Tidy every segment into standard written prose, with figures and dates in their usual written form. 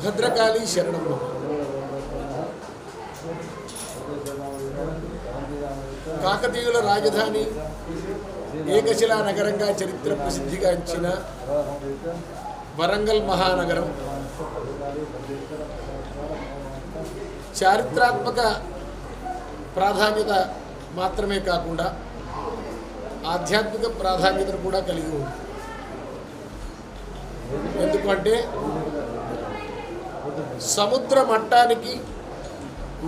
భద్రకాళి శరణం. కాకతీయుల రాజధాని ఏకశిలా నగరంగా చరిత్ర ప్రసిద్ధిగాంచిన వరంగల్ మహానగరం చారిత్రాత్మక ప్రాధాన్యత మాత్రమే కాకుండా ఆధ్యాత్మిక ప్రాధాన్యతను కూడా కలిగి ఉంది. ఎందుకంటే సముద్ర మట్టానికి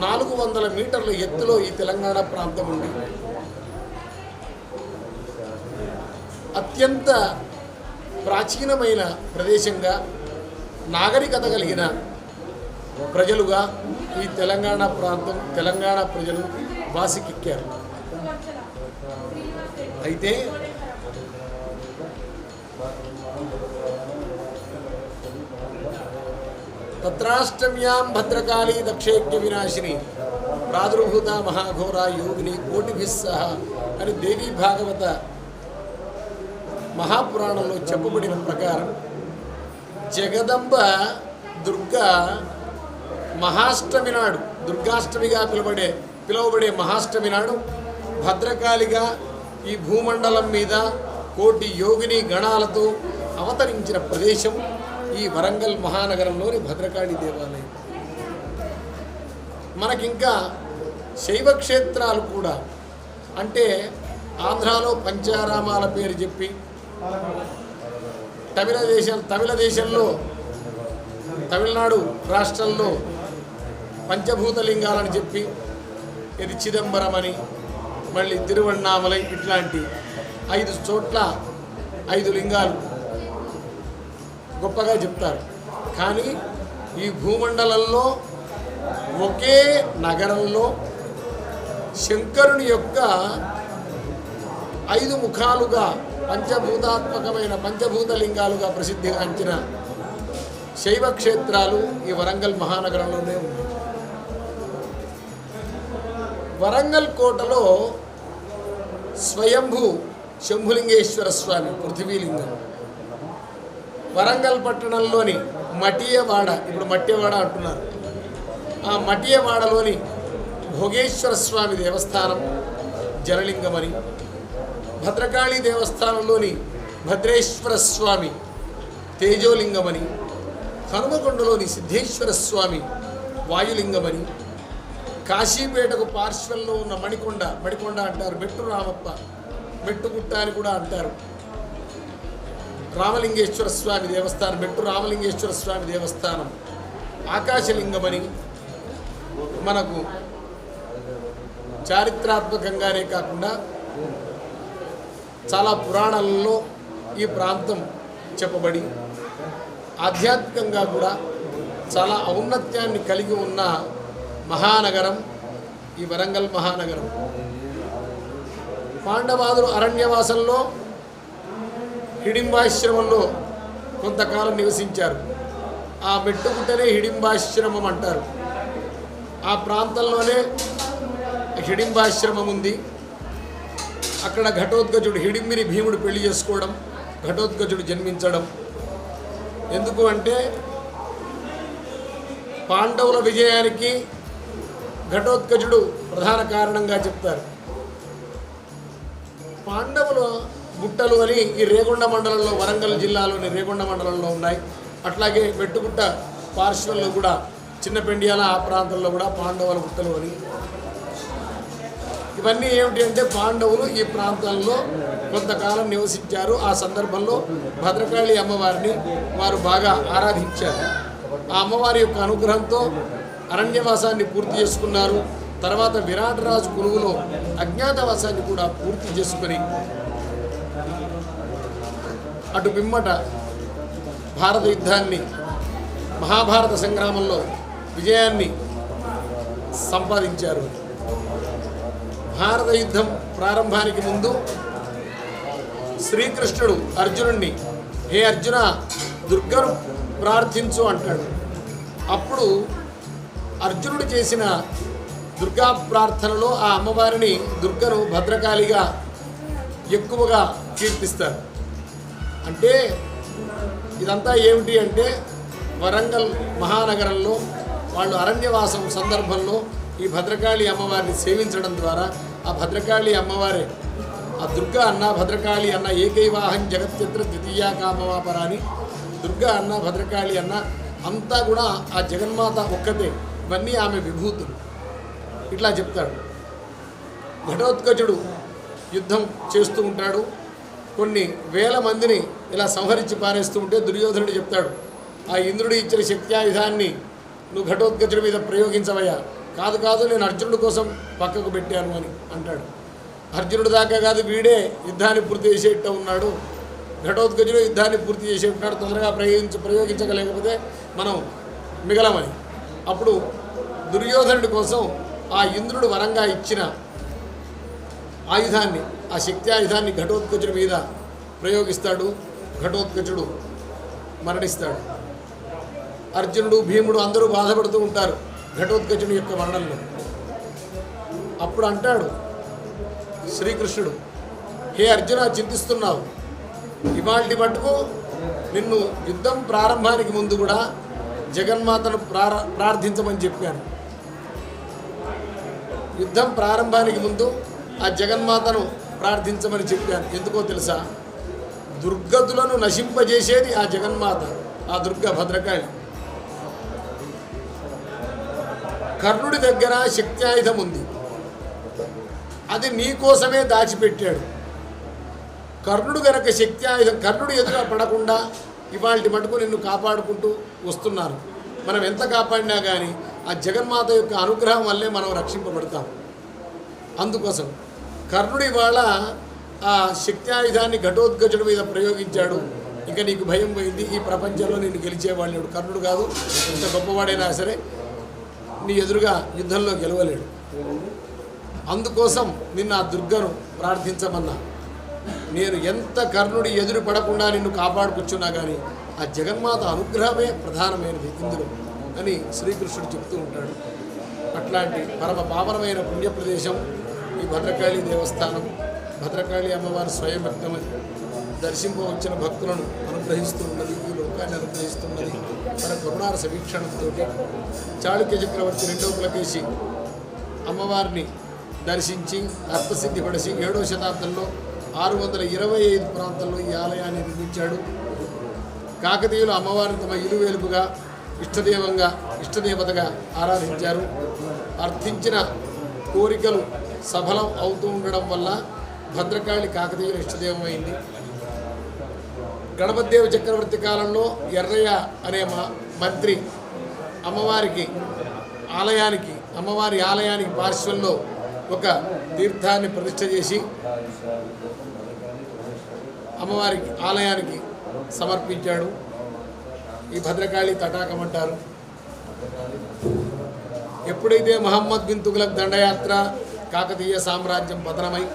400 మీటర్ల ఎత్తులో ఈ తెలంగాణ ప్రాంతం ఉంది. అత్యంత ప్రాచీనమైన ప్రదేశంగా నాగరికత కలిగిన ప్రజలుగా ఈ తెలంగాణ ప్రాంతం తెలంగాణ ప్రజలు వాసికెక్కారు. అయితే తత్రాష్టమ్యాం భద్రకాళీ దక్షయజ్ఞ వినాశిని ప్రాదుర్భూత మహాఘోర యోగిని కోటిభిస్సహ అని దేవీ భాగవత మహాపురాణంలో చెప్పబడిన ప్రకారం జగదంబ దుర్గా మహాష్టమి నాడు, దుర్గాష్టమిగా పిలువబడే మహాష్టమి నాడు భద్రకాళిగా ఈ భూమండలం మీద కోటి యోగిని గణాలతో అవతరించిన ప్రదేశం ఈ వరంగల్ మహానగరంలోని భద్రకాళి దేవాలయం. మనకింకా శైవ క్షేత్రాలు కూడా, అంటే ఆంధ్రాలో పంచారామాల పేరు చెప్పి తమిళ దేశంలో తమిళనాడు రాష్ట్రంలో పంచభూతలింగాలని చెప్పి ఇది చిదంబరం అని, మళ్ళీ తిరువణ్ణామలై, ఇట్లాంటి 5 చోట్ల 5 లింగాలు గొప్పగా చెప్తారు. కానీ ఈ భూమండలంలో ఒకే నగరంలో శంకరుని యొక్క 5 ముఖాలుగా పంచభూతాత్మకమైన పంచభూతలింగాలుగా ప్రసిద్ధిగాంచిన శైవ క్షేత్రాలు ఈ వరంగల్ మహానగరంలోనే ఉన్నాయి. వరంగల్ కోటలో స్వయంభూ శంభులింగేశ్వర స్వామి పృథ్వీలింగం, వరంగల్ పట్టణంలోని మటియవాడ, ఇప్పుడు మట్టివాడ అంటున్నారు, ఆ మటియవాడలోని భోగేశ్వర స్వామి దేవస్థానం జలలింగమని, భద్రకాళి దేవస్థానంలోని భద్రేశ్వర స్వామి తేజోలింగమని, హనుమకొండలోని సిద్ధేశ్వర స్వామి వాయులింగమని, కాశీపేటకు పార్శ్వంలో ఉన్న మణికొండ అంటారు, మెట్టు రామప్ప, మెట్టుగుట్ట అని కూడా అంటారు, రామలింగేశ్వర స్వామి దేవస్థానం, మెట్టు రామలింగేశ్వర స్వామి దేవస్థానం ఆకాశలింగమని మనకు చారిత్రాత్మకంగానే కాకుండా చాలా పురాణాలలో ఈ ప్రాంతం చెప్పబడి ఆధ్యాత్మికంగా కూడా చాలా ఔన్నత్యాన్ని కలిగి ఉన్న మహానగరం ఈ వరంగల్ మహానగరం. పాండవాదులు అరణ్యవాసంలో హిడింబాశ్రమంలో కొంతకాలం నివసించారు. ఆ మెట్టుగుట్టనే హిడింబాశ్రమం అంటారు. ఆ ప్రాంతంలోనే హిడింబాశ్రమం ఉంది. అక్కడ ఘటోత్కచుడు, హిడింబిని భీముడు పెళ్లి చేసుకోవడం, ఘటోత్కచుడు జన్మించడం. ఎందుకు అంటే పాండవుల విజయానికి ఘటోత్కచుడు ప్రధాన కారణంగా చెప్తారు. పాండవుల గుట్టలు అని ఈ రేగొండ మండలంలో, వరంగల్ జిల్లాలోని రేగొండ మండలంలో ఉన్నాయి. అట్లాగే మెట్టుగుట్ట పార్శ్వంలో కూడా చిన్నపెండియాల ఆ ప్రాంతంలో కూడా పాండవుల గుట్టలు అని. ఇవన్నీ ఏమిటి అంటే పాండవులు ఈ ప్రాంతంలో కొంతకాలం నివసించారు. ఆ సందర్భంలో భద్రకాళి అమ్మవారిని వారు బాగా ఆరాధించారు. ఆ అమ్మవారి యొక్క అనుగ్రహంతో అరణ్యవాసాన్ని పూర్తి చేసుకున్నారు. తర్వాత విరాటరాజు కొలువులో అజ్ఞాతవాసాన్ని కూడా పూర్తి చేసుకుని అటు పిమ్మట భారత యుద్ధాన్ని, మహాభారత సంగ్రామంలో విజయాన్ని సంపాదించారు. భారత యుద్ధం ప్రారంభానికి ముందు శ్రీకృష్ణుడు అర్జునుడిని, హే అర్జున, దుర్గను ప్రార్థించు అంటాడు. అప్పుడు అర్జునుడు చేసిన దుర్గా ప్రార్థనలో ఆ అమ్మవారిని, దుర్గను భద్రకాళిగా ఎక్కువగా కీర్తిస్తారు. అంటే ఇదంతా ఏమిటి అంటే వరంగల్ మహానగరంలో వాళ్ళు అరణ్యవాసం సందర్భంలో ఈ భద్రకాళి అమ్మవారిని సేవించడం ద్వారా ఆ భద్రకాళి అమ్మవారే ఆ దుర్గా అన్న భద్రకాళి అన్న ఏకైవాహం జగత్యత్ర ద్వితీయా కామవాపరాని దుర్గా అన్న భద్రకాళి అన్న అంతా కూడా ఆ జగన్మాత ఒక్కతే, ఇవన్నీ ఆమె విభూతులు. ఇట్లా చెప్తాడు. ఘటోత్కచుడు యుద్ధం చేస్తూ ఉంటాడు. కొన్ని వేల మందిని ఇలా సంహరించి పారేస్తూ ఉంటే దుర్యోధనుడు చెప్తాడు, ఆ ఇంద్రుడు ఇచ్చిన శక్త్యాయుధాన్ని నువ్వు ఘటోత్కచుడి మీద ప్రయోగించవయ్యా. కాదు కాదు, నేను అర్జునుడి కోసం పక్కకు పెట్టాను అని అంటాడు. అర్జునుడి దాకా కాదు, వీడే యుద్ధాన్ని పూర్తి చేసేట ఉన్నాడు. ఘటోత్కచుడు యుద్ధాన్ని పూర్తి చేసే ఉన్నాడు, తొందరగా ప్రయోగించగలేకపోతే మనం మిగలమని. అప్పుడు దుర్యోధనుడి కోసం ఆ ఇంద్రుడు వరంగా ఇచ్చిన ఆయుధాన్ని, ఆ శక్తి ఆయుధాన్ని ఘటోత్కచుడి మీద ప్రయోగిస్తాడు. ఘటోత్కచుడు మరణిస్తాడు. అర్జునుడు భీముడు అందరూ బాధపడుతూ ఉంటారు ఘటోత్కచుడి యొక్క మరణంలో. అప్పుడు అంటాడు శ్రీకృష్ణుడు, హే అర్జున, చింతిస్తున్నావు. ఇవాల్టి మటుకు నిన్ను యుద్ధం ప్రారంభానికి ముందు కూడా జగన్మాతను ప్రార్థించమని చెప్పాను. యుద్ధం ప్రారంభానికి ముందు ఆ జగన్మాతను ప్రార్థించమని చెప్పాను. ఎందుకో తెలుసా? దుర్గతులను నశింపజేసేది ఆ జగన్మాత, ఆ దుర్గ భద్రకాళి. కర్ణుడి దగ్గర శక్త్యాయుధం ఉంది, అది నీకోసమే దాచిపెట్టాడు. కర్ణుడు గనక శక్త్యాయుధం కర్ణుడు ఎదురుగా పడకుండా ఇవాళ మటుకు నిన్ను కాపాడుకుంటూ వస్తున్నారు. మనం ఎంత కాపాడినా కానీ ఆ జగన్మాత యొక్క అనుగ్రహం వల్లే మనం రక్షింపబడతాం. అందుకోసం కర్ణుడు ఇవాళ ఆ శక్త్యాయుధాన్ని ఘటోత్కచుడి మీద ప్రయోగించాడు. ఇంకా నీకు భయం పోయింది, ఈ ప్రపంచంలో నిన్ను గెలిచేవాడు కర్ణుడు కాదు. ఎంత గొప్పవాడైనా సరే నీ ఎదురుగా యుద్ధంలో గెలవలేడు. అందుకోసం నిన్ను ఆ దుర్గను ప్రార్థించమన్నా. నేను ఎంత కర్ణుడి ఎదురు పడకుండా నిన్ను కాపాడుకొచ్చున్నా కానీ ఆ జగన్మాత అనుగ్రహమే ప్రధానమైనది ఇందులో అని శ్రీకృష్ణుడు చెప్తూ ఉంటాడు. అట్లాంటి పరమ పావనమైన పుణ్యప్రదేశం ఈ భద్రకాళి దేవస్థానం. భద్రకాళి అమ్మవారి స్వయం వ్యక్తమై దర్శింపవచ్చిన భక్తులను అనుగ్రహిస్తూ ఉన్నది, ఈ లోకాన్ని అనుగ్రహిస్తున్నది. తన కరుణార సమీక్షణంతో చాళుక్య చక్రవర్తి రెండవ పులకేశి అమ్మవారిని దర్శించి అర్థసిద్ధిపడిసి 7వ శతాబ్దంలో 625 ప్రాంతంలో ఈ ఆలయాన్ని నిర్మించాడు. కాకతీయులు అమ్మవారిని తమ ఇలువేలుపుగా ఇష్టదేవతగా ఆరాధించారు. అర్థించిన కోరికలు సఫలం అవుతూ ఉండడం వల్ల భద్రకాళి కాకతీయుల ఇష్టదేవమైంది. గణపతిదేవ చక్రవర్తి కాలంలో ఎర్రయ్య అనే మంత్రి అమ్మవారి ఆలయానికి పార్శ్వంలో ఒక తీర్థాన్ని ప్రతిష్ఠ చేసి అమ్మవారికి ఆలయానికి సమర్పించాడు. ఈ భద్రకాళి తటాకం అంటారు. ఎప్పుడైతే మహమ్మద్ బిన్ తుగ్లక్ దండయాత్ర కాకతీయ సామ్రాజ్యం పతనమై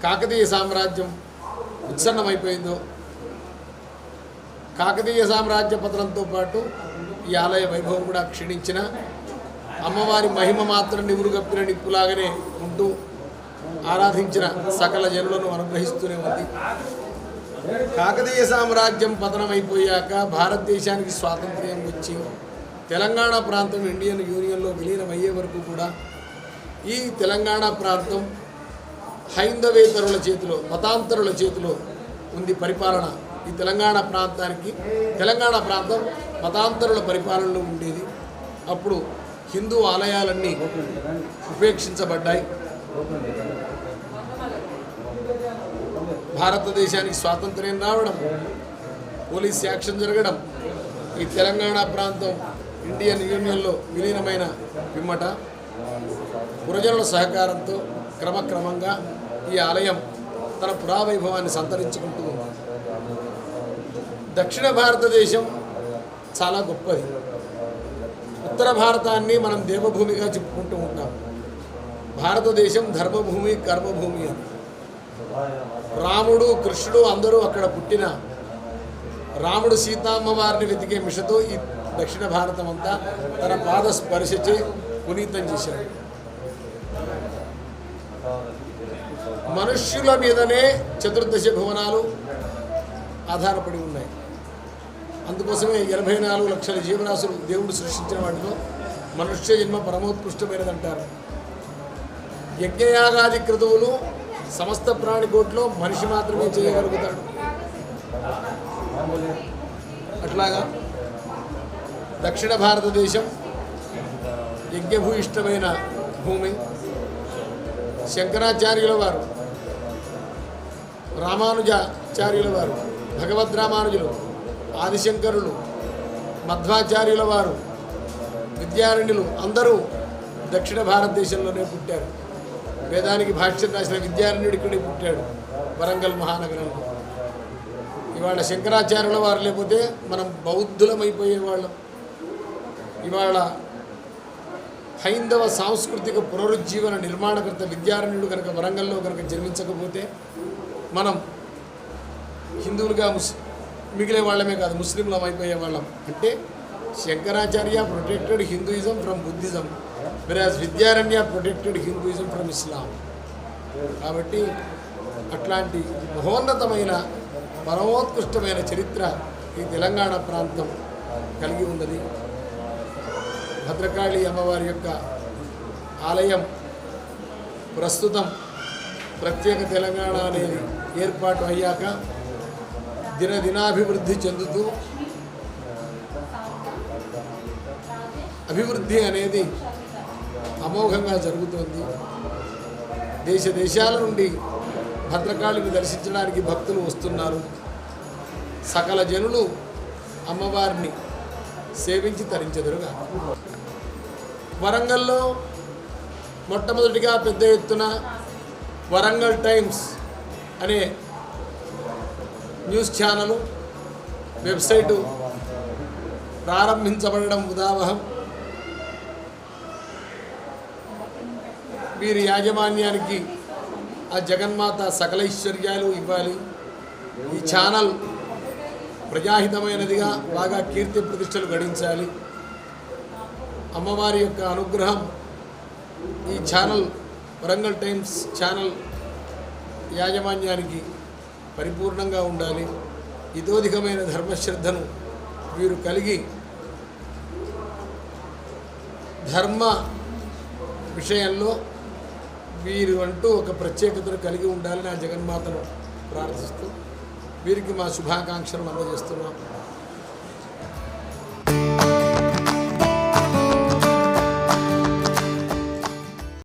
కాకతీయ సామ్రాజ్యం ఉత్సన్నమైపోయిందో, కాకతీయ సామ్రాజ్య పతనంతో పాటు ఈ ఆలయ వైభవం కూడా క్షీణించిన అమ్మవారి మహిమ మాత్రం నివురుగప్పిన నిప్పులాగానే ఉంటూ ఆరాధించిన సకల జనులను అనుగ్రహిస్తూనే ఉంది. కాకతీయ సామ్రాజ్యం పతనమైపోయాక భారతదేశానికి స్వాతంత్ర్యం వచ్చి తెలంగాణ ప్రాంతం ఇండియన్ యూనియన్లో విలీనమయ్యే వరకు కూడా ఈ తెలంగాణ ప్రాంతం హైందవేతరుల చేతిలో, మతాంతరుల చేతిలో ఉంది పరిపాలన. ఈ తెలంగాణ ప్రాంతం మతాంతరుల పరిపాలనలో ఉండేది. అప్పుడు హిందూ ఆలయాలన్నీ ఉపేక్షించబడ్డాయి. భారతదేశానికి స్వాతంత్ర్యం రావడం, పోలీస్ యాక్షన్ జరగడం, ఈ తెలంగాణ ప్రాంతం ఇండియన్ యూనియన్లో విలీనమైన పిమ్మట పురజనుల సహకారంతో క్రమక్రమంగా ఈ ఆలయం తన పురావైభవాన్ని సంతరించుకుంటూ ఉంది. దక్షిణ భారతదేశం చాలా గొప్పది. ఉత్తర భారతాన్ని మనం దేవభూమిగా చెప్పుకుంటూ ఉంటాం. భారతదేశం ధర్మభూమి, కర్మభూమి అని. రాముడు, కృష్ణుడు అందరూ అక్కడ పుట్టిన రాముడు సీతామ్మవారిని వెతికే మిషతో ఈ దక్షిణ భారతం అంతా తన పాద స్పర్శచే పునీతం చేశాడు. మనుష్యుల మీదనే చతుర్దశ భువనాలు ఆధారపడి ఉన్నాయి. అందుకోసమే 84 లక్షల జీవరాశులు దేవుడు సృష్టించిన వాటిలో మనుష్య జన్మ పరమోత్కృష్టమైనదంటారు. యజ్ఞయాగాది క్రతువులు సమస్త ప్రాణికోట్లో మనిషి మాత్రమే చేయగలుగుతాడు. అట్లాగా దక్షిణ భారతదేశం యజ్ఞభూయిష్టమైన భూమి. శంకరాచార్యుల వారు, రామానుజాచార్యుల వారు, భగవద్ రామానుజులు, ఆదిశంకరులు, మధ్వాచార్యుల వారు, విద్యారణ్యులు అందరూ దక్షిణ భారతదేశంలోనే పుట్టారు. వేదానికి భాష్యం రాసిన విద్యారణ్యుడు ఇక్కడే పుట్టాడు, వరంగల్ మహానగరంలో. ఇవాళ శంకరాచార్యుల వారు లేకపోతే మనం బౌద్ధులమైపోయేవాళ్ళం. ఇవాళ హైందవ సాంస్కృతిక పునరుజ్జీవన నిర్మాణకర్త విద్యారణ్యుడు కనుక వరంగల్లో కనుక జన్మించకపోతే మనం హిందువులుగా మిగిలే వాళ్ళమే కాదు, ముస్లింలం అయిపోయేవాళ్ళం. అంటే Shankaracharya protected Hinduism from Buddhism, వెరాజ్ విద్యారణ్య ప్రొటెక్టెడ్ హిందూయిజం ఫ్రమ్ ఇస్లాం. కాబట్టి అట్లాంటి మహోన్నతమైన పరమోత్కృష్టమైన చరిత్ర ఈ తెలంగాణ ప్రాంతం కలిగి ఉన్నది. భద్రకాళి అమ్మవారి యొక్క ఆలయం ప్రస్తుతం ప్రత్యేక తెలంగాణ అనేది ఏర్పాటు అయ్యాక దినదినాభివృద్ధి చెందుతూ అభివృద్ధి అనేది అమోఘంగా జరుగుతోంది. దేశ దేశాల నుండి భద్రకాళిని దర్శించడానికి భక్తులు వస్తున్నారు. సకల జనులు అమ్మవారిని సేవించి తరించెదరుగా. వరంగల్లో మొట్టమొదటిగా పెద్ద ఎత్తున వరంగల్ టైమ్స్ అనే న్యూస్ ఛానల్ వెబ్సైటు ప్రారంభించబడడం ఉదావహం. వీరి యాజమాన్యానికి ఆ జగన్మాత సకల ఐశ్వర్యాలు ఇవ్వాలి. ఈ ఛానల్ ప్రజాహితమైనదిగా బాగా కీర్తి ప్రతిష్టలు గడించాలి. అమ్మవారి యొక్క అనుగ్రహం ఈ ఛానల్, వరంగల్ టైమ్స్ ఛానల్ యాజమాన్యానికి పరిపూర్ణంగా ఉండాలి. ఇతోధికమైన ధర్మశ్రద్ధను వీరు కలిగి ధర్మ విషయంలో వీరు అంటూ ఒక ప్రత్యేకతను కలిగి ఉండాలని ఆ జగన్మాతను ప్రార్థిస్తూ వీరికి మా శుభాకాంక్షలు అందజేస్తున్నాం.